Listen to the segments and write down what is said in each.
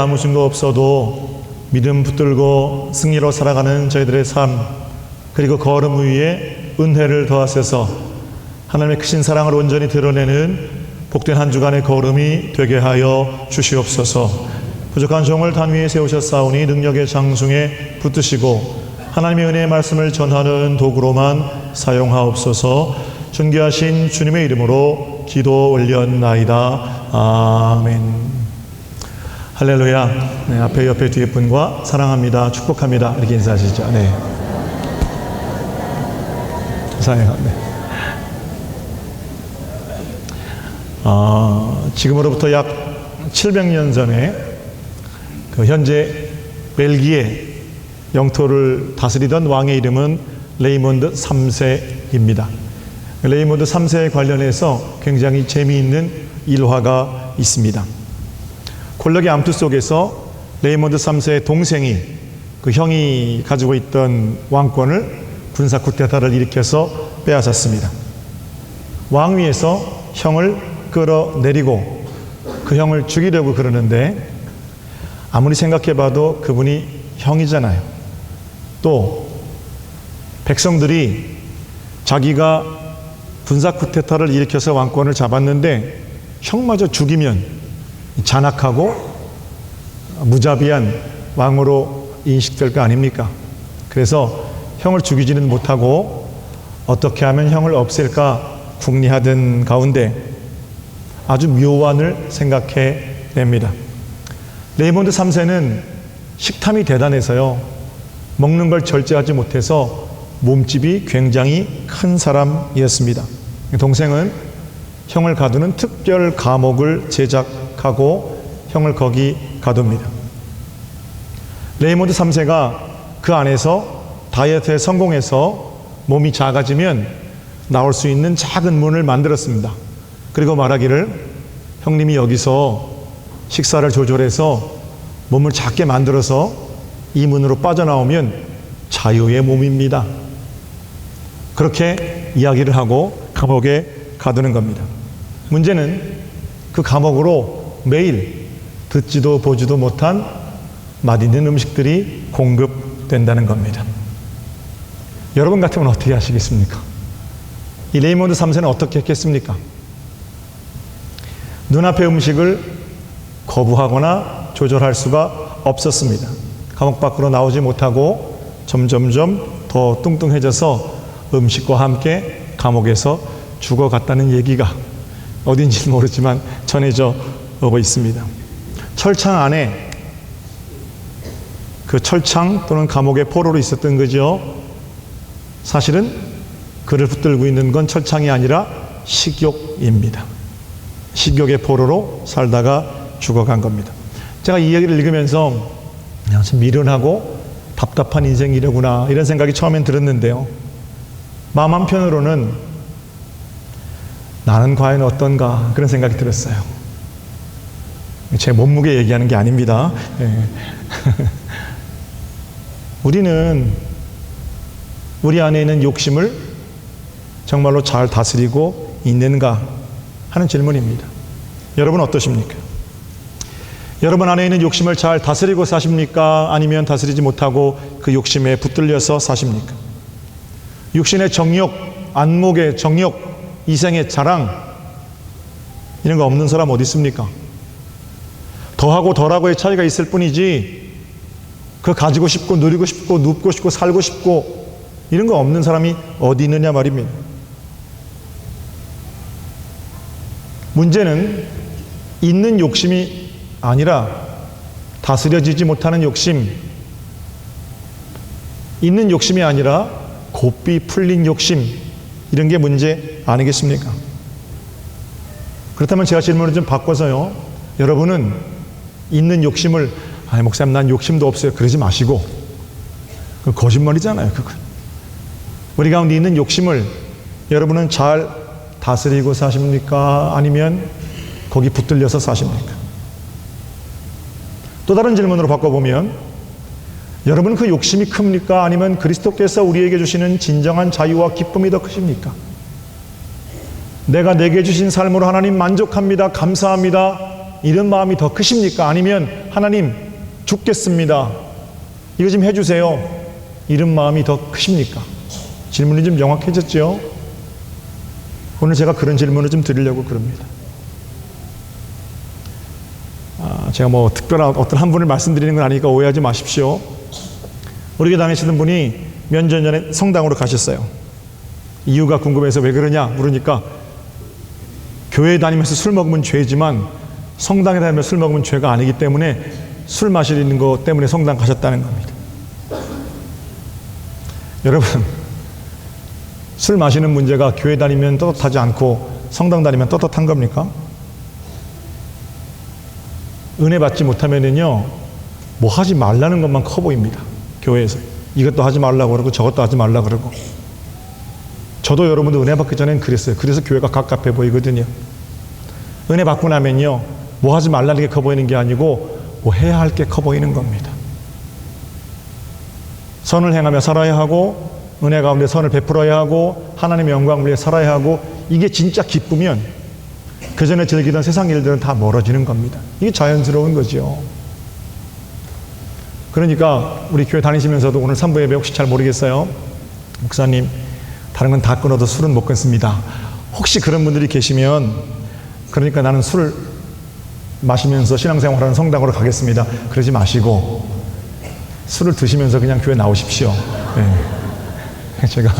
아무 증거 없어도 믿음 붙들고 승리로 살아가는 저희들의 삶, 그리고 걸음 위에 은혜를 더하셔서 하나님의 크신 사랑을 온전히 드러내는 복된 한 주간의 걸음이 되게 하여 주시옵소서. 부족한 종을 단 위에 세우셨사오니 능력의 장중에 붙드시고 하나님의 은혜의 말씀을 전하는 도구로만 사용하옵소서. 존귀하신 주님의 이름으로 기도 올렸나이다. 아멘. 할렐루야. 네, 앞에 옆에 뒤에 분과 사랑합니다, 축복합니다 이렇게 인사하시죠. 네. 사랑해요. 네. 지금으로부터 약 700년 전에 현재 벨기에 영토를 다스리던 왕의 이름은 레이몬드 3세입니다. 레이몬드 3세에 관련해서 굉장히 재미있는 일화가 있습니다. 권력의 암투 속에서 레이몬드 3세의 동생이 그 형이 가지고 있던 왕권을 군사 쿠데타를 일으켜서 빼앗았습니다. 왕위에서 형을 끌어내리고 그 형을 죽이려고 그러는데 아무리 생각해봐도 그분이 형이잖아요. 또 백성들이 자기가 군사 쿠데타를 일으켜서 왕권을 잡았는데 형마저 죽이면 잔악하고 무자비한 왕으로 인식될 거 아닙니까? 그래서 형을 죽이지는 못하고 어떻게 하면 형을 없앨까 궁리하던 가운데 아주 묘안을 생각해 냅니다. 레이몬드 3세는 식탐이 대단해서요, 먹는 걸 절제하지 못해서 몸집이 굉장히 큰 사람이었습니다. 동생은 형을 가두는 특별 감옥을 제작하고 형을 거기 가둡니다. 레이몬드 3세가 그 안에서 다이어트에 성공해서 몸이 작아지면 나올 수 있는 작은 문을 만들었습니다. 그리고 말하기를, 형님이 여기서 식사를 조절해서 몸을 작게 만들어서 이 문으로 빠져나오면 자유의 몸입니다. 그렇게 이야기를 하고 감옥에 가두는 겁니다. 문제는 그 감옥으로 매일 듣지도 보지도 못한 맛있는 음식들이 공급된다는 겁니다. 여러분 같으면 어떻게 하시겠습니까? 이 레이몬드 3세는 어떻게 했겠습니까? 눈앞의 음식을 거부하거나 조절할 수가 없었습니다. 감옥 밖으로 나오지 못하고 점점점 더 뚱뚱해져서 음식과 함께 감옥에서 죽어갔다는 얘기가 어딘지 모르지만 전해져 오고 있습니다. 철창 안에, 그 철창 또는 감옥의 포로로 있었던 거죠. 사실은 그를 붙들고 있는 건 철창이 아니라 식욕입니다. 식욕의 포로로 살다가 죽어간 겁니다. 제가 이 이야기를 읽으면서 참 미련하고 답답한 인생이려구나 이런 생각이 처음엔 들었는데요, 마음 한편으로는 나는 과연 어떤가 그런 생각이 들었어요. 제 몸무게 얘기하는 게 아닙니다. 우리는 우리 안에 있는 욕심을 정말로 잘 다스리고 있는가 하는 질문입니다. 여러분 어떠십니까? 여러분 안에 있는 욕심을 잘 다스리고 사십니까? 아니면 다스리지 못하고 그 욕심에 붙들려서 사십니까? 육신의 정욕, 안목의 정욕, 이생의 자랑, 이런 거 없는 사람 어디 있습니까? 더하고 덜하고의 차이가 있을 뿐이지 그거 가지고 싶고 누리고 싶고 눕고 싶고 살고 싶고 이런 거 없는 사람이 어디 있느냐 말입니다. 문제는 있는 욕심이 아니라 다스려지지 못하는 욕심, 있는 욕심이 아니라 고삐 풀린 욕심, 이런 게 문제 아니겠습니까? 그렇다면 제가 질문을 좀 바꿔서요, 여러분은 있는 욕심을, 아니 목사님 난 욕심도 없어요, 그러지 마시고, 그건 거짓말이잖아요. 그건 우리 가운데 있는 욕심을 여러분은 잘 다스리고 사십니까? 아니면 거기 붙들려서 사십니까? 또 다른 질문으로 바꿔보면, 여러분은 그 욕심이 큽니까? 아니면 그리스도께서 우리에게 주시는 진정한 자유와 기쁨이 더 크십니까? 내가 내게 주신 삶으로 하나님 만족합니다, 감사합니다, 이런 마음이 더 크십니까? 아니면 하나님 죽겠습니다, 이거 좀 해주세요, 이런 마음이 더 크십니까? 질문이 좀 명확해졌죠? 오늘 제가 그런 질문을 좀 드리려고 그럽니다. 제가 뭐 특별한 어떤 한 분을 말씀드리는 건 아니니까 오해하지 마십시오. 우리 교회 다니시던 분이 몇 년 전에 성당으로 가셨어요. 이유가 궁금해서 왜 그러냐 물으니까 교회 다니면서 술 먹으면 죄지만 성당에 다니면서 술 먹으면 죄가 아니기 때문에 술 마시는 것 때문에 성당 가셨다는 겁니다. 여러분, 술 마시는 문제가 교회 다니면 떳떳하지 않고 성당 다니면 떳떳한 겁니까? 은혜 받지 못하면은요, 뭐 하지 말라는 것만 커 보입니다. 교회에서 이것도 하지 말라고 그러고 저것도 하지 말라고 그러고. 저도 여러분도 은혜 받기 전엔 그랬어요. 그래서 교회가 갑갑해 보이거든요. 은혜 받고 나면요, 뭐 하지 말라는 게 커 보이는 게 아니고 뭐 해야 할 게 커 보이는 겁니다. 선을 행하며 살아야 하고, 은혜 가운데 선을 베풀어야 하고, 하나님의 영광을 위해 살아야 하고, 이게 진짜 기쁘면 그 전에 즐기던 세상 일들은 다 멀어지는 겁니다. 이게 자연스러운 거죠. 그러니까 우리 교회 다니시면서도 오늘 3부 예배 혹시 잘 모르겠어요, 목사님 다른 건 다 끊어도 술은 못 끊습니다, 혹시 그런 분들이 계시면, 그러니까 나는 술을 마시면서 신앙생활하는 성당으로 가겠습니다, 그러지 마시고 술을 드시면서 그냥 교회 나오십시오. 네. 제가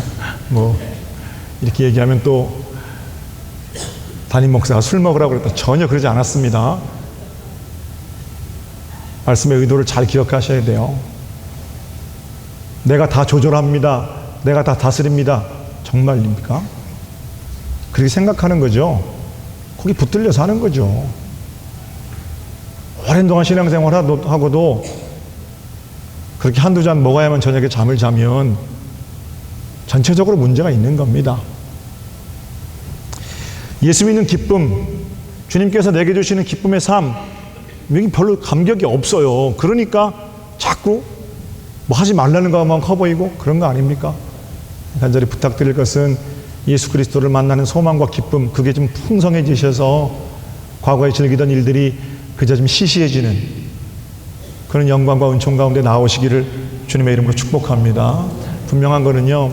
뭐 이렇게 얘기하면 또 담임 목사가 술 먹으라고 그랬다, 전혀 그러지 않았습니다. 말씀의 의도를 잘 기억하셔야 돼요. 내가 다 조절합니다, 내가 다 다스립니다, 정말입니까? 그렇게 생각하는 거죠. 거기 붙들려 사는 거죠. 오랜 동안 신앙생활 하고도 그렇게 한두 잔 먹어야만 저녁에 잠을 자면 전체적으로 문제가 있는 겁니다. 예수 믿는 기쁨, 주님께서 내게 주시는 기쁨의 삶, 여기 별로 감격이 없어요. 그러니까 자꾸 뭐 하지 말라는 것만 커 보이고 그런 거 아닙니까? 간절히 부탁드릴 것은 예수 그리스도를 만나는 소망과 기쁨, 그게 좀 풍성해지셔서 과거에 즐기던 일들이 그저 좀 시시해지는 그런 영광과 은총 가운데 나오시기를 주님의 이름으로 축복합니다. 분명한 거는요,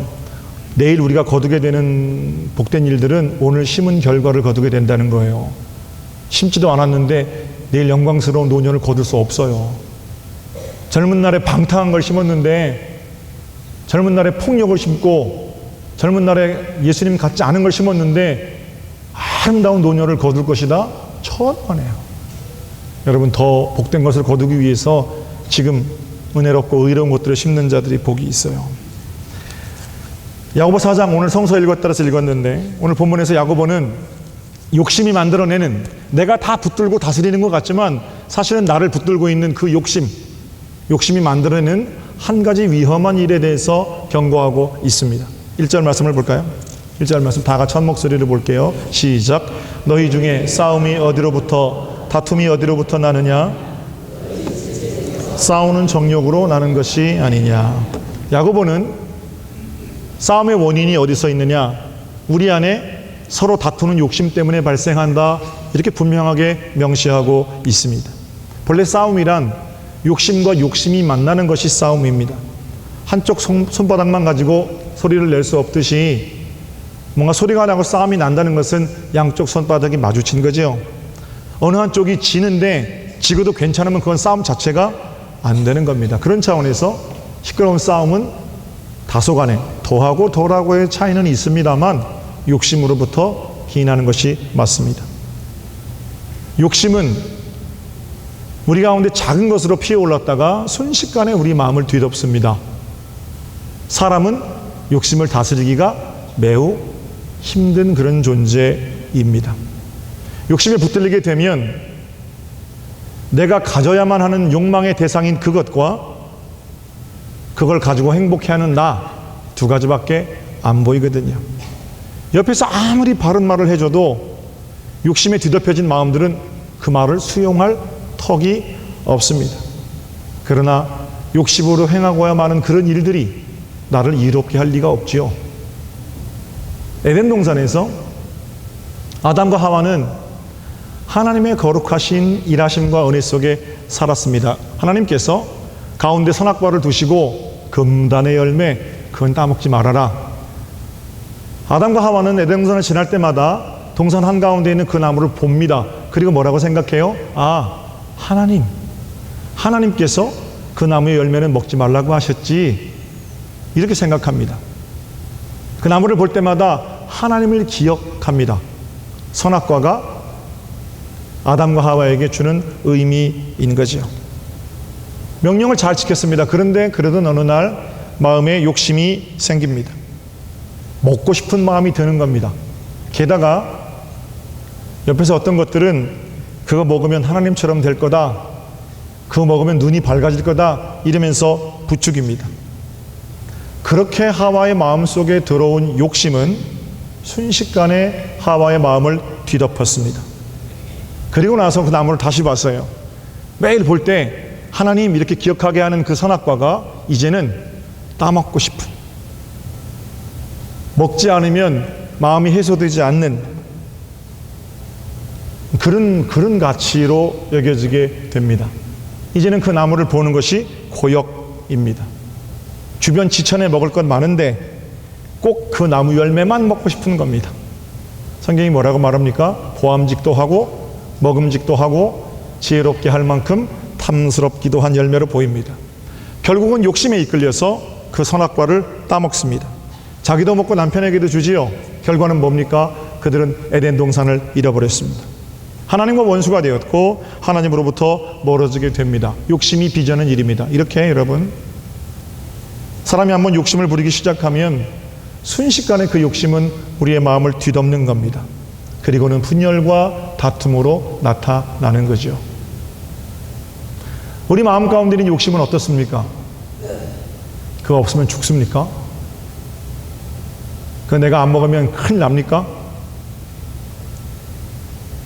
내일 우리가 거두게 되는 복된 일들은 오늘 심은 결과를 거두게 된다는 거예요. 심지도 않았는데 내일 영광스러운 노년을 거둘 수 없어요. 젊은 날에 방탕한 걸 심었는데, 젊은 날에 폭력을 심고, 젊은 날에 예수님 같지 않은 걸 심었는데 아름다운 노년을 거둘 것이다? 천만에요. 여러분, 더 복된 것을 거두기 위해서 지금 은혜롭고 의로운 것들을 심는 자들이 복이 있어요. 야고보 4장, 오늘 성서 따라서 읽었는데, 오늘 본문에서 야고보는 욕심이 만들어내는, 내가 다 붙들고 다스리는 것 같지만 사실은 나를 붙들고 있는 그 욕심이 만들어내는 한 가지 위험한 일에 대해서 경고하고 있습니다. 1절 말씀을 볼까요? 1절 말씀 다 같이 한 목소리로 볼게요. 시작. 너희 중에 싸움이 어디로부터, 다툼이 어디로부터 나느냐? 싸우는 정욕으로 나는 것이 아니냐. 야고보는 싸움의 원인이 어디서 있느냐? 우리 안에 서로 다투는 욕심 때문에 발생한다, 이렇게 분명하게 명시하고 있습니다. 본래 싸움이란 욕심과 욕심이 만나는 것이 싸움입니다. 한쪽 손바닥만 가지고 소리를 낼 수 없듯이 뭔가 소리가 나고 싸움이 난다는 것은 양쪽 손바닥이 마주친 거죠. 어느 한쪽이 지는데 지고도 괜찮으면 그건 싸움 자체가 안 되는 겁니다. 그런 차원에서 시끄러운 싸움은 다소간에 더하고 덜하고의 차이는 있습니다만 욕심으로부터 기인하는 것이 맞습니다. 욕심은 우리 가운데 작은 것으로 피어올랐다가 순식간에 우리 마음을 뒤덮습니다. 사람은 욕심을 다스리기가 매우 힘든 그런 존재입니다. 욕심에 붙들리게 되면 내가 가져야만 하는 욕망의 대상인 그것과 그걸 가지고 행복해하는 나, 두 가지밖에 안 보이거든요. 옆에서 아무리 바른 말을 해줘도 욕심에 뒤덮여진 마음들은 그 말을 수용할 턱이 없습니다. 그러나 욕심으로 행하고야 마는 그런 일들이 나를 이롭게 할 리가 없지요. 에덴 동산에서 아담과 하와는 하나님의 거룩하신 일하심과 은혜 속에 살았습니다. 하나님께서 가운데 선악과를 두시고 금단의 열매 그건 따먹지 말아라. 아담과 하와는 에덴 동산을 지날 때마다 동산 한가운데 있는 그 나무를 봅니다. 그리고 뭐라고 생각해요? 하나님께서 그 나무의 열매는 먹지 말라고 하셨지, 이렇게 생각합니다. 그 나무를 볼 때마다 하나님을 기억합니다. 선악과가 아담과 하와에게 주는 의미인 거죠. 명령을 잘 지켰습니다. 그런데 그래도 어느 날 마음에 욕심이 생깁니다. 먹고 싶은 마음이 드는 겁니다. 게다가 옆에서 어떤 것들은 그거 먹으면 하나님처럼 될 거다, 그거 먹으면 눈이 밝아질 거다 이러면서 부추깁니다. 그렇게 하와의 마음속에 들어온 욕심은 순식간에 하와의 마음을 뒤덮었습니다. 그리고 나서 그 나무를 다시 봤어요. 매일 볼 때 하나님 이렇게 기억하게 하는 그 선악과가 이제는 따먹고 싶은, 먹지 않으면 마음이 해소되지 않는 그런 가치로 여겨지게 됩니다. 이제는 그 나무를 보는 것이 고역입니다. 주변 지천에 먹을 것 많은데 꼭 그 나무 열매만 먹고 싶은 겁니다. 성경이 뭐라고 말합니까? 보암직도 하고 먹음직도 하고 지혜롭게 할 만큼 탐스럽기도 한 열매로 보입니다. 결국은 욕심에 이끌려서 그 선악과를 따먹습니다. 자기도 먹고 남편에게도 주지요. 결과는 뭡니까? 그들은 에덴 동산을 잃어버렸습니다. 하나님과 원수가 되었고 하나님으로부터 멀어지게 됩니다. 욕심이 빚어낸 일입니다. 이렇게 여러분, 사람이 한번 욕심을 부리기 시작하면 순식간에 그 욕심은 우리의 마음을 뒤덮는 겁니다. 그리고는 분열과 다툼으로 나타나는 거죠. 우리 마음 가운데 있는 욕심은 어떻습니까? 그거 없으면 죽습니까? 그거 내가 안 먹으면 큰일 납니까?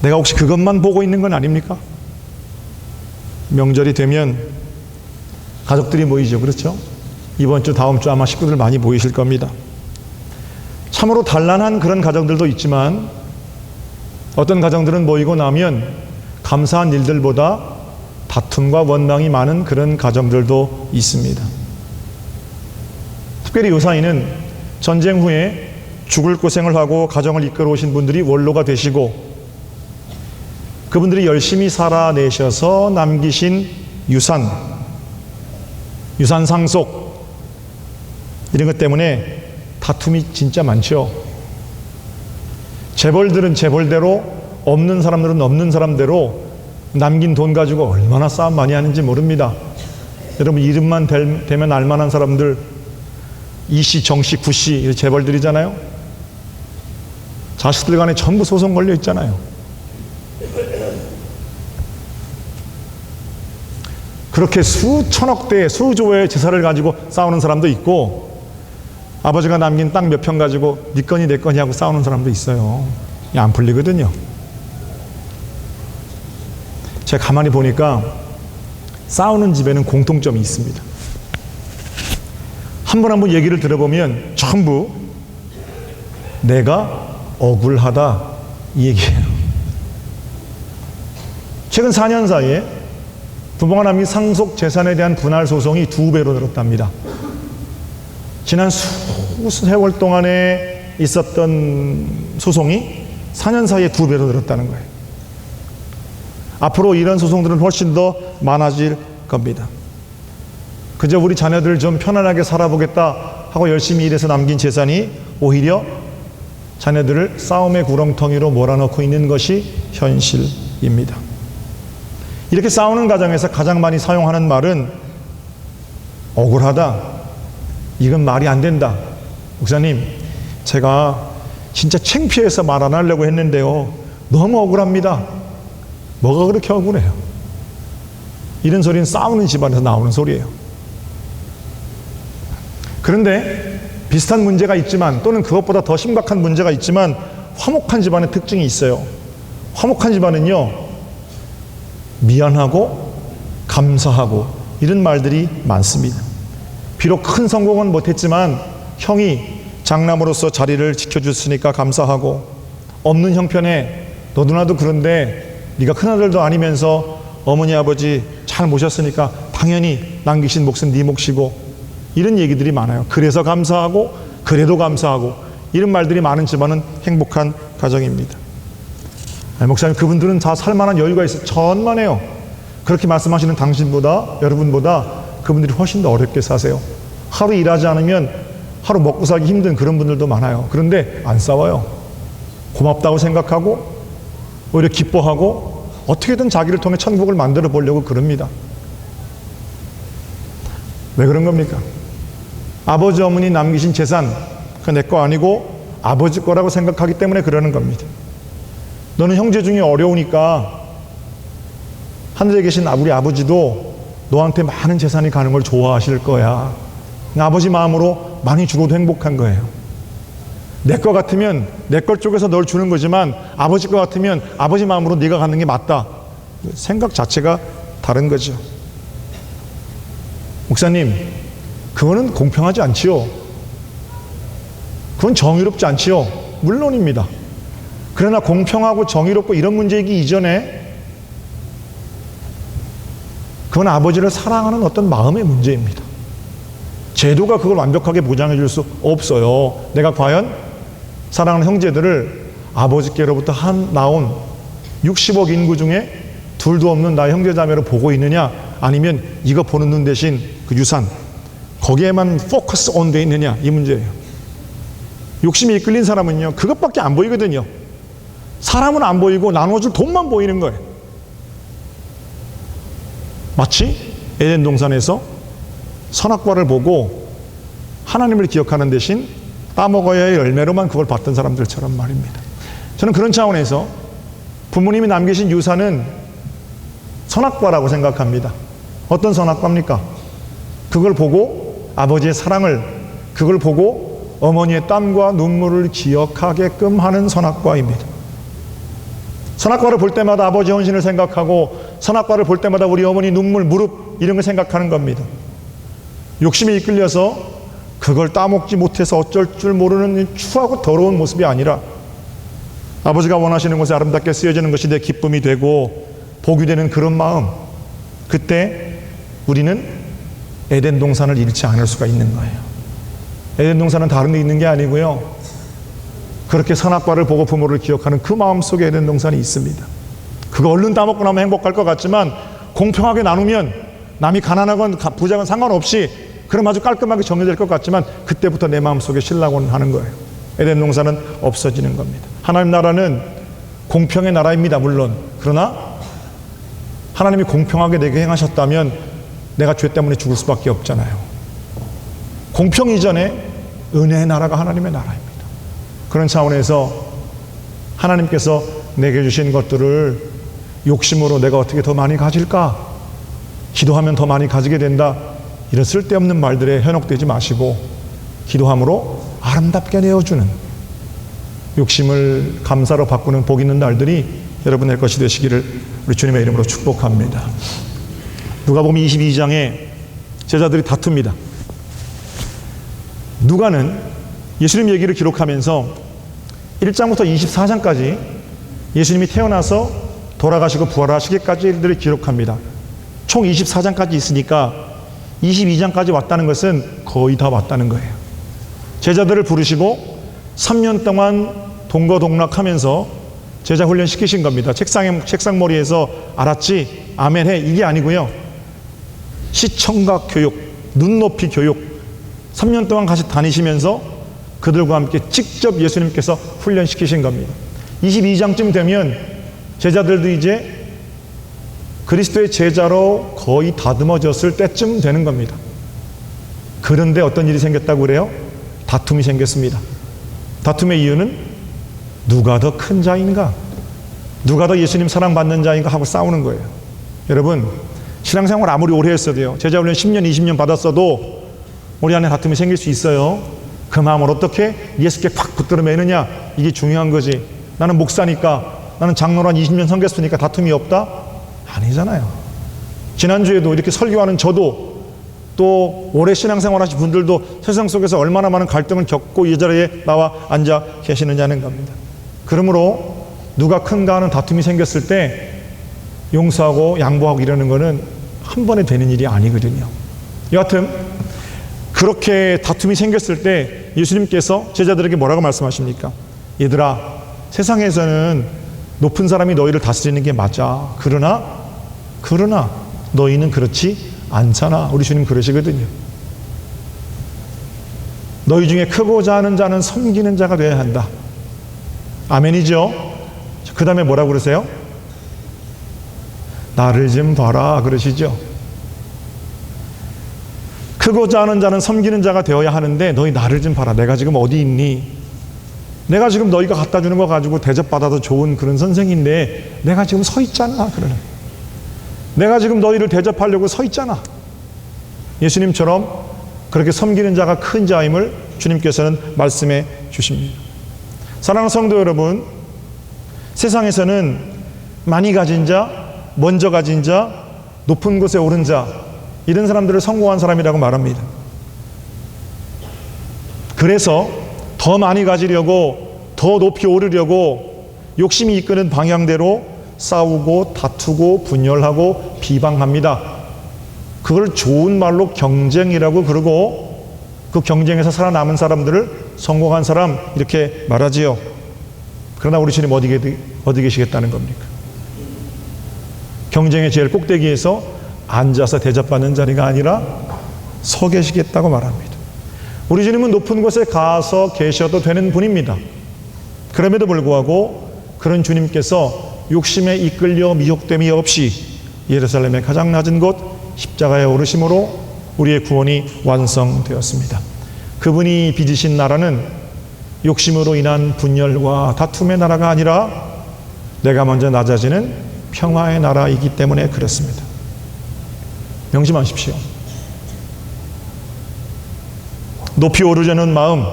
내가 혹시 그것만 보고 있는 건 아닙니까? 명절이 되면 가족들이 모이죠. 그렇죠? 이번 주, 다음 주 아마 식구들 많이 모이실 겁니다. 참으로 단란한 그런 가정들도 있지만 어떤 가정들은 모이고 나면 감사한 일들보다 다툼과 원망이 많은 그런 가정들도 있습니다. 특별히 요사이는 전쟁 후에 죽을 고생을 하고 가정을 이끌어 오신 분들이 원로가 되시고 그분들이 열심히 살아내셔서 남기신 유산 상속 이런 것 때문에 다툼이 진짜 많죠. 재벌들은 재벌대로, 없는 사람들은 없는 사람대로 남긴 돈 가지고 얼마나 싸움 많이 하는지 모릅니다. 여러분, 이름만 대면 알만한 사람들, 이씨, 정씨, 구씨 재벌들이잖아요. 자식들 간에 전부 소송 걸려 있잖아요. 그렇게 수천억대, 수조의 재산을 가지고 싸우는 사람도 있고, 아버지가 남긴 땅 몇 평 가지고 네 거니 내 거니 하고 싸우는 사람도 있어요. 안 풀리거든요. 제가 가만히 보니까 싸우는 집에는 공통점이 있습니다. 한 번 한 번 얘기를 들어보면 전부 내가 억울하다 이 얘기예요. 최근 4년 사이에 부모가 남긴 상속 재산에 대한 분할 소송이 2배로 늘었답니다. 지난 세월 동안에 있었던 소송이 4년 사이에 2배로 늘었다는 거예요. 앞으로 이런 소송들은 훨씬 더 많아질 겁니다. 그저 우리 자녀들 좀 편안하게 살아보겠다 하고 열심히 일해서 남긴 재산이 오히려 자녀들을 싸움의 구렁텅이로 몰아넣고 있는 것이 현실입니다. 이렇게 싸우는 과정에서 가장 많이 사용하는 말은 억울하다. 이건 말이 안 된다. 목사님, 제가 진짜 창피해서 말 안 하려고 했는데요. 너무 억울합니다. 뭐가 그렇게 억울해요? 이런 소리는 싸우는 집안에서 나오는 소리예요. 그런데 비슷한 문제가 있지만 또는 그것보다 더 심각한 문제가 있지만 화목한 집안의 특징이 있어요. 화목한 집안은요, 미안하고 감사하고 이런 말들이 많습니다. 비록 큰 성공은 못했지만 형이 장남으로서 자리를 지켜줬으니까 감사하고, 없는 형편에 너도나도 그런데 네가 큰아들도 아니면서 어머니 아버지 잘 모셨으니까 당연히 남기신 몫은 네 몫이고, 이런 얘기들이 많아요. 그래서 감사하고 그래도 감사하고, 이런 말들이 많은 집안은 행복한 가정입니다. 아니, 목사님, 그분들은 다 살만한 여유가 있어 천만에요. 그렇게 말씀하시는 당신보다, 여러분보다 그분들이 훨씬 더 어렵게 사세요. 하루 일하지 않으면 하루 먹고 살기 힘든 그런 분들도 많아요. 그런데 안 싸워요. 고맙다고 생각하고 오히려 기뻐하고 어떻게든 자기를 통해 천국을 만들어 보려고 그럽니다. 왜 그런 겁니까? 아버지 어머니 남기신 재산, 그거 내 거 아니고 아버지 거라고 생각하기 때문에 그러는 겁니다. 너는 형제 중에 어려우니까 하늘에 계신 우리 아버지도 너한테 많은 재산이 가는 걸 좋아하실 거야. 아버지 마음으로 많이 주고도 행복한 거예요. 내 거 같으면 내 걸 쪽에서 널 주는 거지만 아버지 거 같으면 아버지 마음으로 네가 갖는 게 맞다. 생각 자체가 다른 거죠. 목사님, 그거는 공평하지 않지요. 그건 정의롭지 않지요. 물론입니다. 그러나 공평하고 정의롭고 이런 문제이기 이전에 그건 아버지를 사랑하는 어떤 마음의 문제입니다. 제도가 그걸 완벽하게 보장해 줄 수 없어요. 내가 과연 사랑하는 형제들을 아버지께로부터 나온 60억 인구 중에 둘도 없는 나의 형제자매로 보고 있느냐, 아니면 이거 보는 눈 대신 그 유산 거기에만 포커스 온 돼 있느냐, 이 문제예요. 욕심이 이끌린 사람은요, 그것밖에 안 보이거든요. 사람은 안 보이고 나눠줄 돈만 보이는 거예요. 마치 에덴 동산에서 선악과를 보고 하나님을 기억하는 대신 따먹어야 할 열매로만 그걸 봤던 사람들처럼 말입니다. 저는 그런 차원에서 부모님이 남기신 유산은 선악과라고 생각합니다. 어떤 선악과입니까? 그걸 보고 아버지의 사랑을, 그걸 보고 어머니의 땀과 눈물을 기억하게끔 하는 선악과입니다. 선악과를 볼 때마다 아버지 헌신을 생각하고, 선악과를 볼 때마다 우리 어머니 눈물, 무릎, 이런 걸 생각하는 겁니다. 욕심에 이끌려서 그걸 따먹지 못해서 어쩔 줄 모르는 추하고 더러운 모습이 아니라, 아버지가 원하시는 것에 아름답게 쓰여지는 것이 내 기쁨이 되고 복이 되는 그런 마음, 그때 우리는 에덴 동산을 잃지 않을 수가 있는 거예요. 에덴 동산은 다른 데 있는 게 아니고요, 그렇게 선악과를 보고 부모를 기억하는 그 마음 속에 에덴 동산이 있습니다. 그거 얼른 따먹고 나면 행복할 것 같지만, 공평하게 나누면 남이 가난하건 부자건 상관없이 그럼 아주 깔끔하게 정리될 것 같지만, 그때부터 내 마음 속에 신라곤 하는 거예요. 에덴 동산은 없어지는 겁니다. 하나님 나라는 공평의 나라입니다, 물론. 그러나 하나님이 공평하게 내게 행하셨다면 내가 죄 때문에 죽을 수밖에 없잖아요. 공평 이전에 은혜의 나라가 하나님의 나라입니다. 그런 차원에서 하나님께서 내게 주신 것들을 욕심으로 내가 어떻게 더 많이 가질까, 기도하면 더 많이 가지게 된다, 이런 쓸데없는 말들에 현혹되지 마시고 기도함으로 아름답게 내어주는, 욕심을 감사로 바꾸는 복 있는 날들이 여러분의 것이 되시기를 우리 주님의 이름으로 축복합니다. 누가복음 22장에 제자들이 다툽니다. 누가는 예수님 얘기를 기록하면서 1장부터 24장까지 예수님이 태어나서 돌아가시고 부활하시기까지 일들을 기록합니다. 총 24장까지 있으니까 22장까지 왔다는 것은 거의 다 왔다는 거예요. 제자들을 부르시고 3년 동안 동거동락하면서 제자 훈련 시키신 겁니다. 책상머리에서 알았지, 아멘 해, 이게 아니고요, 시청각 교육, 눈높이 교육, 3년 동안 같이 다니시면서 그들과 함께 직접 예수님께서 훈련시키신 겁니다. 22장쯤 되면 제자들도 이제 그리스도의 제자로 거의 다듬어졌을 때쯤 되는 겁니다. 그런데 어떤 일이 생겼다고 그래요? 다툼이 생겼습니다. 다툼의 이유는 누가 더 큰 자인가, 누가 더 예수님 사랑받는 자인가 하고 싸우는 거예요. 여러분, 신앙생활 아무리 오래 했어도요, 제자훈련 10년 20년 받았어도 우리 안에 다툼이 생길 수 있어요. 그 마음을 어떻게 예수께 팍 붙들어 매느냐, 이게 중요한 거지. 나는 목사니까, 나는 장로란 20년 섬겼으니까 다툼이 없다? 아니잖아요. 지난주에도 이렇게 설교하는 저도, 또 오래 신앙생활 하신 분들도 세상 속에서 얼마나 많은 갈등을 겪고 이 자리에 나와 앉아 계시느냐는 겁니다. 그러므로 누가 큰가 하는 다툼이 생겼을 때 용서하고 양보하고 이러는 거는 한 번에 되는 일이 아니거든요. 여하튼 그렇게 다툼이 생겼을 때 예수님께서 제자들에게 뭐라고 말씀하십니까? 얘들아, 세상에서는 높은 사람이 너희를 다스리는 게 맞아. 그러나 너희는 그렇지 않잖아. 우리 주님 그러시거든요. 너희 중에 크고자 하는 자는 섬기는 자가 되어야 한다. 아멘이죠? 그 다음에 뭐라고 그러세요? 나를 좀 봐라 그러시죠. 크고자 하는 자는 섬기는 자가 되어야 하는데 너희 나를 좀 봐라. 내가 지금 어디 있니? 내가 지금 너희가 갖다 주는 거 가지고 대접받아도 좋은 그런 선생인데 내가 지금 서 있잖아. 그러네. 내가 지금 너희를 대접하려고 서 있잖아. 예수님처럼 그렇게 섬기는 자가 큰 자임을 주님께서는 말씀해 주십니다. 사랑하는 성도 여러분, 세상에서는 많이 가진 자, 먼저 가진 자, 높은 곳에 오른 자, 이런 사람들을 성공한 사람이라고 말합니다. 그래서 더 많이 가지려고, 더 높이 오르려고 욕심이 이끄는 방향대로 싸우고 다투고 분열하고 비방합니다. 그걸 좋은 말로 경쟁이라고 그러고 그 경쟁에서 살아남은 사람들을 성공한 사람 이렇게 말하지요. 그러나 우리 주님 어디 계시겠다는 겁니까? 경쟁의 제일 꼭대기에서 앉아서 대접받는 자리가 아니라 서 계시겠다고 말합니다. 우리 주님은 높은 곳에 가서 계셔도 되는 분입니다. 그럼에도 불구하고 그런 주님께서 욕심에 이끌려 미혹됨이 없이 예루살렘의 가장 낮은 곳 십자가에 오르심으로 우리의 구원이 완성되었습니다. 그분이 빚으신 나라는 욕심으로 인한 분열과 다툼의 나라가 아니라 내가 먼저 낮아지는 평화의 나라이기 때문에 그렇습니다. 명심하십시오. 높이 오르려는 마음,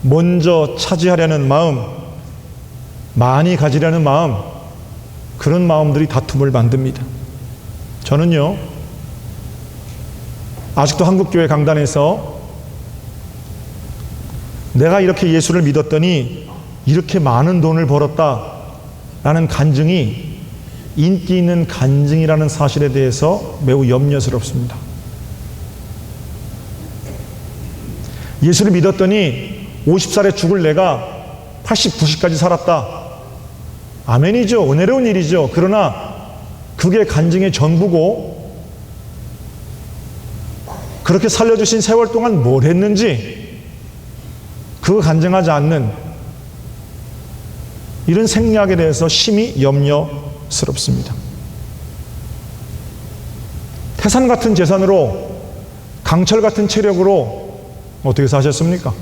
먼저 차지하려는 마음, 많이 가지려는 마음, 그런 마음들이 다툼을 만듭니다. 저는요, 아직도 한국교회 강단에서 내가 이렇게 예수를 믿었더니 이렇게 많은 돈을 벌었다라는 간증이 인기 있는 간증이라는 사실에 대해서 매우 염려스럽습니다. 예수를 믿었더니 50살에 죽을 내가 80, 90까지 살았다. 아멘이죠. 은혜로운 일이죠. 그러나 그게 간증의 전부고 그렇게 살려주신 세월 동안 뭘 했는지 그거 간증하지 않는 이런 생략에 대해서 심히 염려스럽습니다. 태산 같은 재산으로 강철 같은 체력으로 어떻게 사셨습니까?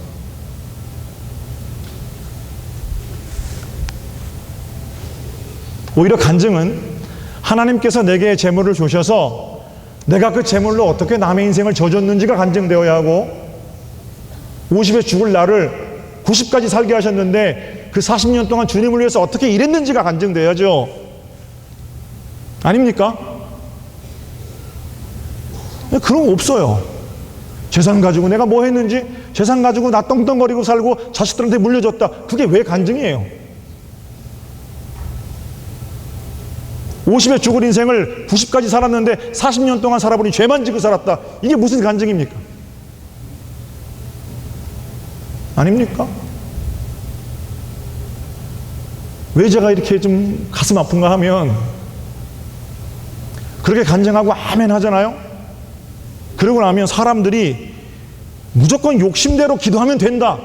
오히려 간증은 하나님께서 내게 재물을 주셔서 내가 그 재물로 어떻게 남의 인생을 져줬는지가 간증되어야 하고 50에 죽을 나를 90까지 살게 하셨는데 그 40년 동안 주님을 위해서 어떻게 일했는지가 간증돼야죠. 아닙니까? 그런 거 없어요. 재산 가지고 내가 뭐 했는지, 재산 가지고 나 떵떵거리고 살고 자식들한테 물려줬다. 그게 왜 간증이에요? 50에 죽을 인생을 90까지 살았는데 40년 동안 살아보니 죄만 지고 살았다. 이게 무슨 간증입니까? 아닙니까? 왜 제가 이렇게 좀 가슴 아픈가 하면 그렇게 간증하고 아멘 하잖아요? 그러고 나면 사람들이 무조건 욕심대로 기도하면 된다.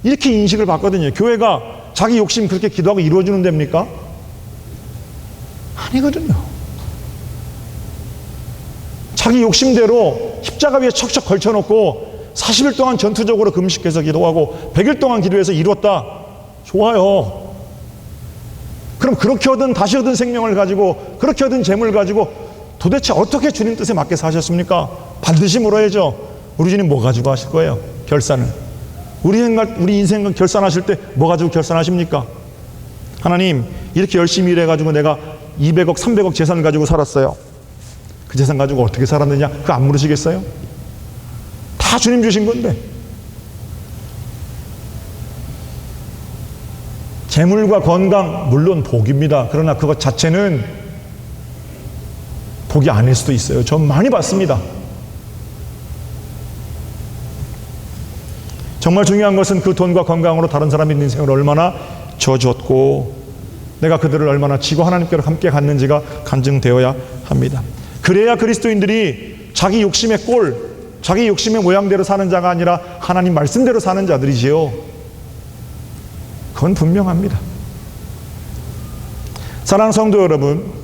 이렇게 인식을 받거든요. 교회가 자기 욕심 그렇게 기도하고 이루어지는 데입니까? 아니거든요. 자기 욕심대로 십자가 위에 척척 걸쳐놓고 40일 동안 전투적으로 금식해서 기도하고 100일 동안 기도해서 이뤘다. 좋아요. 그럼 그렇게 얻은 다시 얻은 생명을 가지고 그렇게 얻은 재물을 가지고 도대체 어떻게 주님 뜻에 맞게 사셨습니까? 반드시 물어야죠. 우리 주님 뭐 가지고 하실 거예요? 결산을. 우리 인생 결산하실 때 뭐 가지고 결산하십니까? 하나님, 이렇게 열심히 일해가지고 내가 200억, 300억 재산 가지고 살았어요. 그 재산 가지고 어떻게 살았느냐? 그거 안 물으시겠어요? 다 주님 주신 건데. 재물과 건강, 물론 복입니다. 그러나 그것 자체는 복이 아닐 수도 있어요. 저 많이 봤습니다. 정말 중요한 것은 그 돈과 건강으로 다른 사람의 인생을 얼마나 져줬고 내가 그들을 얼마나 지고 하나님께로 함께 갔는지가 간증되어야 합니다. 그래야 그리스도인들이 자기 욕심의 꼴, 자기 욕심의 모양대로 사는 자가 아니라 하나님 말씀대로 사는 자들이지요. 그건 분명합니다. 사랑하는 성도 여러분,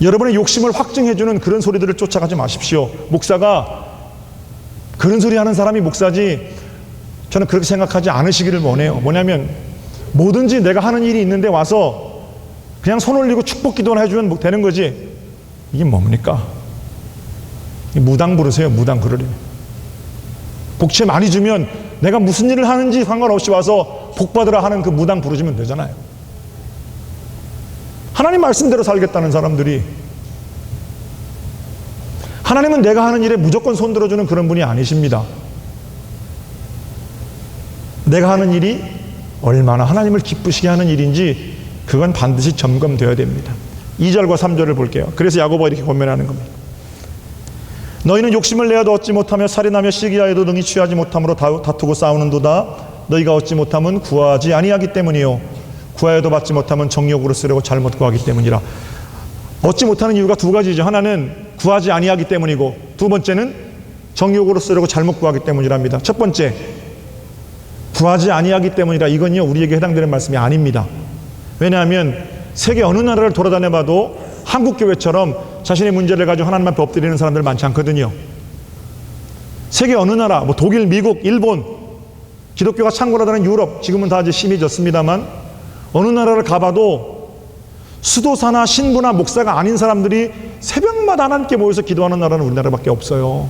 여러분의 욕심을 확증해주는 그런 소리들을 쫓아가지 마십시오. 목사가 그런 소리 하는 사람이 목사지, 저는 그렇게 생각하지 않으시기를 원해요. 뭐냐면 뭐든지 내가 하는 일이 있는데 와서 그냥 손 올리고 축복 기도나 해주면 되는 거지. 이게 뭡니까? 무당 부르세요. 무당 그러려면. 복채 많이 주면 내가 무슨 일을 하는지 상관없이 와서 복 받으라 하는 그 무당 부르시면 되잖아요. 하나님 말씀대로 살겠다는 사람들이, 하나님은 내가 하는 일에 무조건 손 들어주는 그런 분이 아니십니다. 내가 하는 일이 얼마나 하나님을 기쁘시게 하는 일인지 그건 반드시 점검되어야 됩니다. 2절과 3절을 볼게요. 그래서 야고보가 이렇게 권면하는 겁니다. 너희는 욕심을 내어도 얻지 못하며 살인하며 시기하여도 능히 취하지 못함으로 다투고 싸우는도다. 너희가 얻지 못함은 구하지 아니하기 때문이요 구하여도 받지 못함은 정욕으로 쓰려고 잘못 구하기 때문이라. 얻지 못하는 이유가 두 가지죠. 하나는 구하지 아니하기 때문이고 두 번째는 정욕으로 쓰려고 잘못 구하기 때문이랍니다. 첫 번째, 구하지 아니하기 때문이라. 이건요 우리에게 해당되는 말씀이 아닙니다. 왜냐하면 세계 어느 나라를 돌아다녀 봐도 한국교회처럼 자신의 문제를 가지고 하나님 앞에 엎드리는 사람들 많지 않거든요. 세계 어느 나라, 뭐 독일, 미국, 일본, 기독교가 창궐하다는 유럽, 지금은 다 이제 심해졌습니다만 어느 나라를 가봐도 수도사나 신부나 목사가 아닌 사람들이 새벽마다 하나님께 모여서 기도하는 나라는 우리나라밖에 없어요.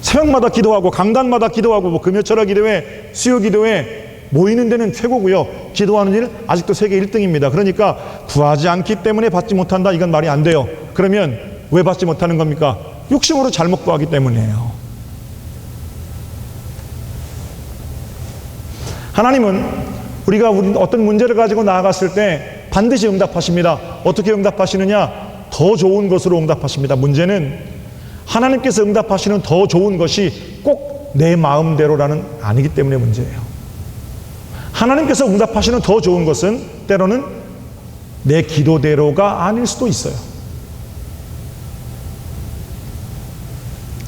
새벽마다 기도하고 강단마다 기도하고 뭐 금요철학 기도회, 수요 기도회 모이는 데는 최고고요. 기도하는 일 아직도 세계 1등입니다. 그러니까 구하지 않기 때문에 받지 못한다, 이건 말이 안 돼요. 그러면 왜 받지 못하는 겁니까? 욕심으로 잘못 구하기 때문이에요. 하나님은 우리가 어떤 문제를 가지고 나아갔을 때 반드시 응답하십니다. 어떻게 응답하시느냐? 더 좋은 것으로 응답하십니다. 문제는 하나님께서 응답하시는 더 좋은 것이 꼭 내 마음대로라는 아니기 때문에 문제예요. 하나님께서 응답하시는 더 좋은 것은 때로는 내 기도대로가 아닐 수도 있어요.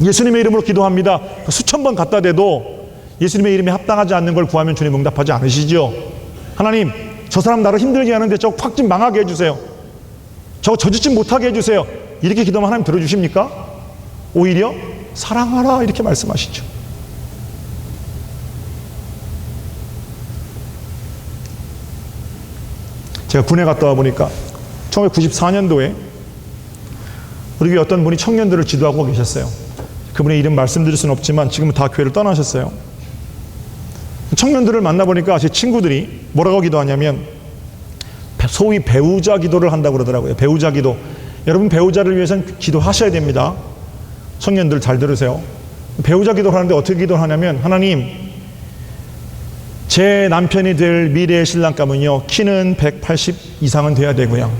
예수님의 이름으로 기도합니다. 수천 번 갖다 대도 예수님의 이름에 합당하지 않는 걸 구하면 주님 응답하지 않으시죠. 하나님, 저 사람 나를 힘들게 하는데 저거 확 좀 망하게 해주세요. 저거 저짓 못하게 해주세요. 이렇게 기도하면 하나님 들어주십니까? 오히려 사랑하라 이렇게 말씀하시죠. 제가 군에 갔다 와 보니까 1994년도에 우리 교회 어떤 분이 청년들을 지도하고 계셨어요. 그분의 이름 말씀드릴 수는 없지만 지금은 다 교회를 떠나셨어요. 청년들을 만나보니까 제 친구들이 뭐라고 기도하냐면 소위 배우자 기도를 한다고 그러더라고요. 배우자 기도. 여러분 배우자를 위해서는 기도하셔야 됩니다. 청년들 잘 들으세요. 배우자 기도를 하는데 어떻게 기도를 하냐면 하나님, 제 남편이 될 미래의 신랑감은요 키는 180 이상은 돼야 되고요,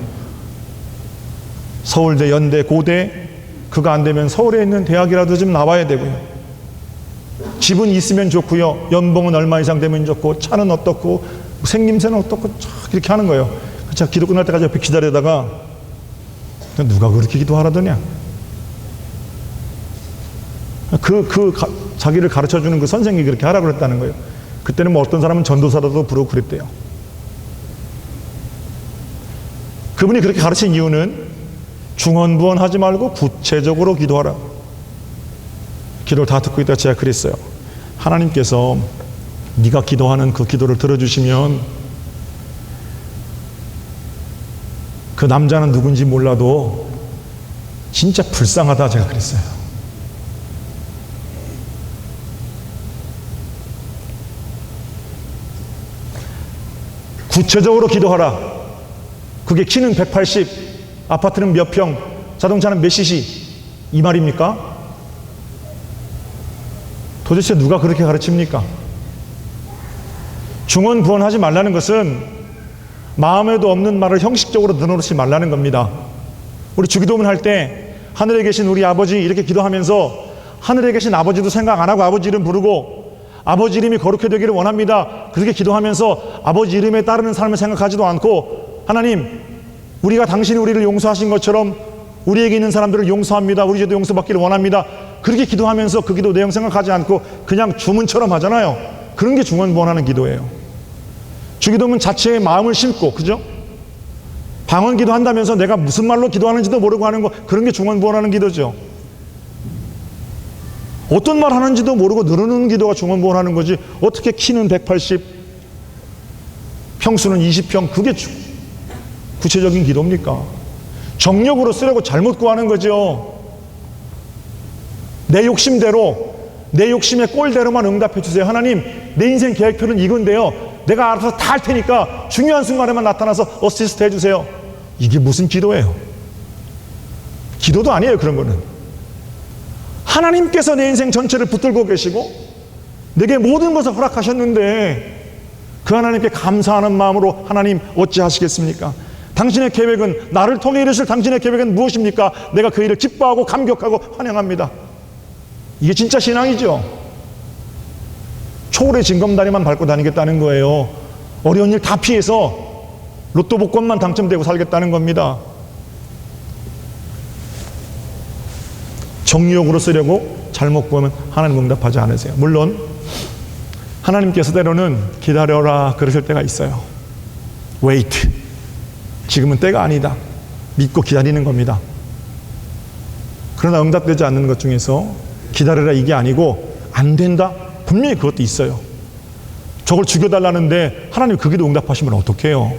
서울대, 연대, 고대, 그가 안 되면 서울에 있는 대학이라도 좀 나와야 되고요, 집은 있으면 좋고요, 연봉은 얼마 이상 되면 좋고, 차는 어떻고, 생김새는 어떻고, 이렇게 하는 거예요. 제가 기도 끝날 때까지 옆에 기다리다가 누가 그렇게 기도하라더냐, 자기를 가르쳐주는 그 선생님이 그렇게 하라고 그랬다는 거예요. 그때는 뭐 어떤 사람은 전도사라도 부르고 그랬대요. 그분이 그렇게 가르친 이유는 중언부언하지 말고 구체적으로 기도하라. 기도를 다 듣고 있다가 제가 그랬어요. 하나님께서 네가 기도하는 그 기도를 들어주시면 그 남자는 누군지 몰라도 진짜 불쌍하다, 제가 그랬어요. 구체적으로 기도하라. 그게 키는 180, 아파트는 몇 평, 자동차는 몇 cc, 이 말입니까? 도대체 누가 그렇게 가르칩니까? 중언부언하지 말라는 것은 마음에도 없는 말을 형식적으로 늘어놓지 말라는 겁니다. 우리 주기도문 할 때 하늘에 계신 우리 아버지 이렇게 기도하면서 하늘에 계신 아버지도 생각 안 하고 아버지 이름 부르고 아버지 이름이 거룩해 되기를 원합니다. 그렇게 기도하면서 아버지 이름에 따르는 삶을 생각하지도 않고 하나님, 우리가 당신이 우리를 용서하신 것처럼 우리에게 있는 사람들을 용서합니다. 우리 죄도 용서받기를 원합니다. 그렇게 기도하면서 그 기도 내용 생각하지 않고 그냥 주문처럼 하잖아요. 그런 게 중언부언하는 기도예요. 주기도문 자체의 마음을 심고, 그죠? 방언 기도한다면서 내가 무슨 말로 기도하는지도 모르고 하는 거, 그런 게 중언부언하는 기도죠. 어떤 말 하는지도 모르고 늘어놓는 기도가 중언부언하는 거지. 어떻게 키는 180, 평수는 20평, 그게 구체적인 기도입니까? 정력으로 쓰려고 잘못 구하는 거죠. 내 욕심대로, 내 욕심의 꼴대로만 응답해 주세요. 하나님, 내 인생 계획표는 이건데요, 내가 알아서 다 할 테니까 중요한 순간에만 나타나서 어시스트 해주세요. 이게 무슨 기도예요? 기도도 아니에요. 그런 거는 하나님께서 내 인생 전체를 붙들고 계시고 내게 모든 것을 허락하셨는데 그 하나님께 감사하는 마음으로 하나님 어찌하시겠습니까? 당신의 계획은, 나를 통해 이루실 당신의 계획은 무엇입니까? 내가 그 일을 기뻐하고 감격하고 환영합니다. 이게 진짜 신앙이죠. 초월의 징검다리만 밟고 다니겠다는 거예요. 어려운 일 다 피해서 로또 복권만 당첨되고 살겠다는 겁니다. 정욕으로 쓰려고 잘못 구하면 하나님 응답하지 않으세요. 물론 하나님께서 때로는 기다려라 그러실 때가 있어요. Wait. 지금은 때가 아니다. 믿고 기다리는 겁니다. 그러나 응답되지 않는 것 중에서 기다려라 이게 아니고 안 된다? 분명히 그것도 있어요. 저걸 죽여달라는데 하나님 그 기도 응답하시면 어떡해요?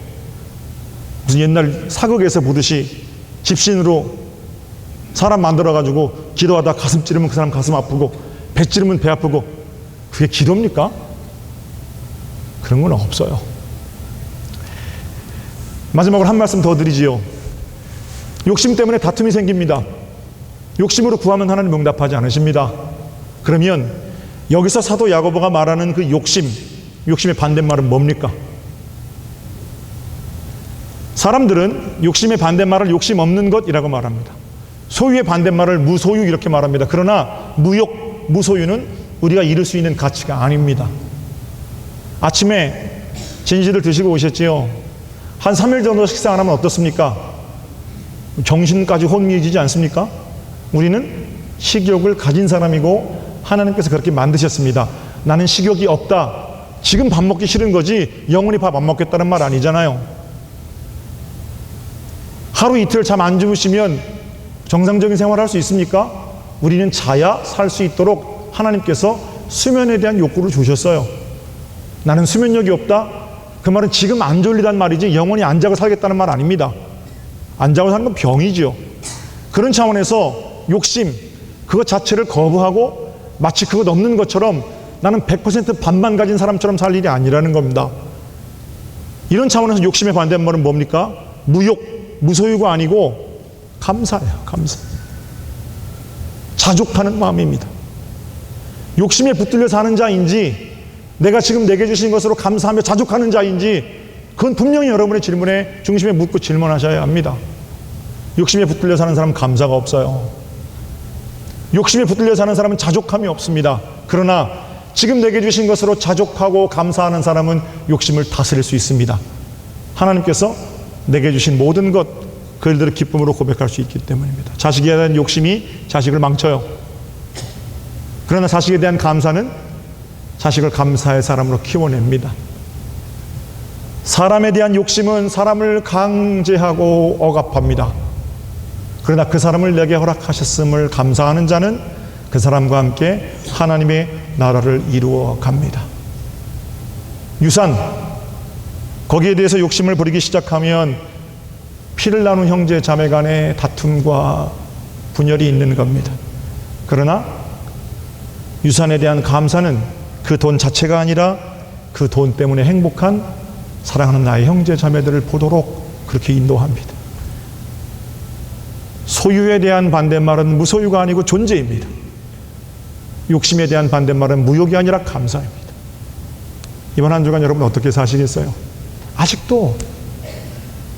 무슨 옛날 사극에서 보듯이 집신으로 사람 만들어가지고 기도하다 가슴 찌르면 그 사람 가슴 아프고 배 찌르면 배 아프고, 그게 기도입니까? 그런 건 없어요. 마지막으로 한 말씀 더 드리지요. 욕심 때문에 다툼이 생깁니다. 욕심으로 구하면 하나님 응답하지 않으십니다. 그러면 여기서 사도 야고보가 말하는 그 욕심의 반대말은 뭡니까? 사람들은 욕심의 반대말을 욕심 없는 것이라고 말합니다. 소유의 반대말을 무소유 이렇게 말합니다. 그러나 무욕, 무소유는 우리가 이룰 수 있는 가치가 아닙니다. 아침에 진지들 드시고 오셨지요? 한 3일 정도 식사 안 하면 어떻습니까? 정신까지 혼미해지지 않습니까? 우리는 식욕을 가진 사람이고 하나님께서 그렇게 만드셨습니다. 나는 식욕이 없다. 지금 밥 먹기 싫은 거지 영원히 밥 안 먹겠다는 말 아니잖아요. 하루 이틀 잠 안 주무시면 정상적인 생활을 할 수 있습니까? 우리는 자야 살 수 있도록 하나님께서 수면에 대한 욕구를 주셨어요. 나는 수면력이 없다? 그 말은 지금 안 졸리단 말이지 영원히 안 자고 살겠다는 말 아닙니다. 안 자고 사는 건 병이죠. 그런 차원에서 욕심, 그것 자체를 거부하고 마치 그것 없는 것처럼 나는 100% 반만 가진 사람처럼 살 일이 아니라는 겁니다. 이런 차원에서 욕심의 반대말은 뭡니까? 무욕, 무소유가 아니고 감사예요. 감사. 자족하는 마음입니다. 욕심에 붙들려 사는 자인지 내가 지금 내게 주신 것으로 감사하며 자족하는 자인지 그건 분명히 여러분의 질문에 중심에 묻고 질문하셔야 합니다. 욕심에 붙들려 사는 사람은 감사가 없어요. 욕심에 붙들려 사는 사람은 자족함이 없습니다. 그러나 지금 내게 주신 것으로 자족하고 감사하는 사람은 욕심을 다스릴 수 있습니다. 하나님께서 내게 주신 모든 것, 그 일들을 기쁨으로 고백할 수 있기 때문입니다. 자식에 대한 욕심이 자식을 망쳐요. 그러나 자식에 대한 감사는 자식을 감사의 사람으로 키워냅니다. 사람에 대한 욕심은 사람을 강제하고 억압합니다. 그러나 그 사람을 내게 허락하셨음을 감사하는 자는 그 사람과 함께 하나님의 나라를 이루어 갑니다. 유산, 거기에 대해서 욕심을 부리기 시작하면 피를 나눈 형제 자매 간의 다툼과 분열이 있는 겁니다. 그러나 유산에 대한 감사는 그 돈 자체가 아니라 그 돈 때문에 행복한 사랑하는 나의 형제 자매들을 보도록 그렇게 인도합니다. 소유에 대한 반대말은 무소유가 아니고 존재입니다. 욕심에 대한 반대말은 무욕이 아니라 감사입니다. 이번 한 주간 여러분 어떻게 사시겠어요? 아직도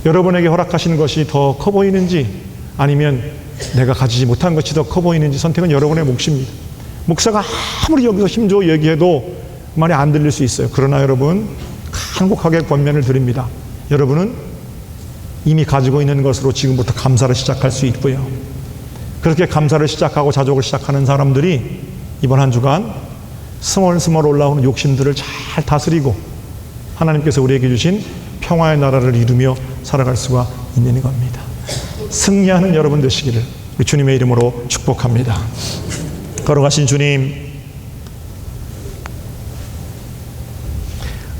여러분에게 허락하신 것이 더 커 보이는지 아니면 내가 가지지 못한 것이 더 커 보이는지 선택은 여러분의 몫입니다. 목사가 아무리 여기서 힘줘 얘기해도 말이 안 들릴 수 있어요. 그러나 여러분, 간곡하게 권면을 드립니다. 여러분은 이미 가지고 있는 것으로 지금부터 감사를 시작할 수 있고요. 그렇게 감사를 시작하고 자족을 시작하는 사람들이 이번 한 주간 스멀스멀 올라오는 욕심들을 잘 다스리고 하나님께서 우리에게 주신 평화의 나라를 이루며 살아갈 수가 있는 겁니다. 승리하는 여러분 되시기를 우리 주님의 이름으로 축복합니다. 걸어가신 주님,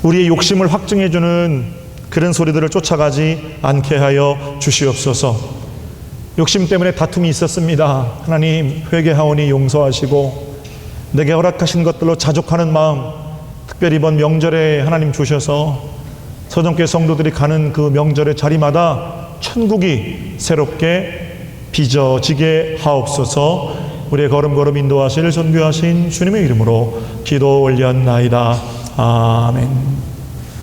우리의 욕심을 확증해주는 그런 소리들을 쫓아가지 않게 하여 주시옵소서. 욕심 때문에 다툼이 있었습니다. 하나님, 회개하오니 용서하시고 내게 허락하신 것들로 자족하는 마음, 특별히 이번 명절에 하나님 주셔서 서정교회 성도들이 가는 그 명절의 자리마다 천국이 새롭게 빚어지게 하옵소서. 우리의 걸음걸음 인도하실 존귀하신 주님의 이름으로 기도 올렸나이다. 아멘.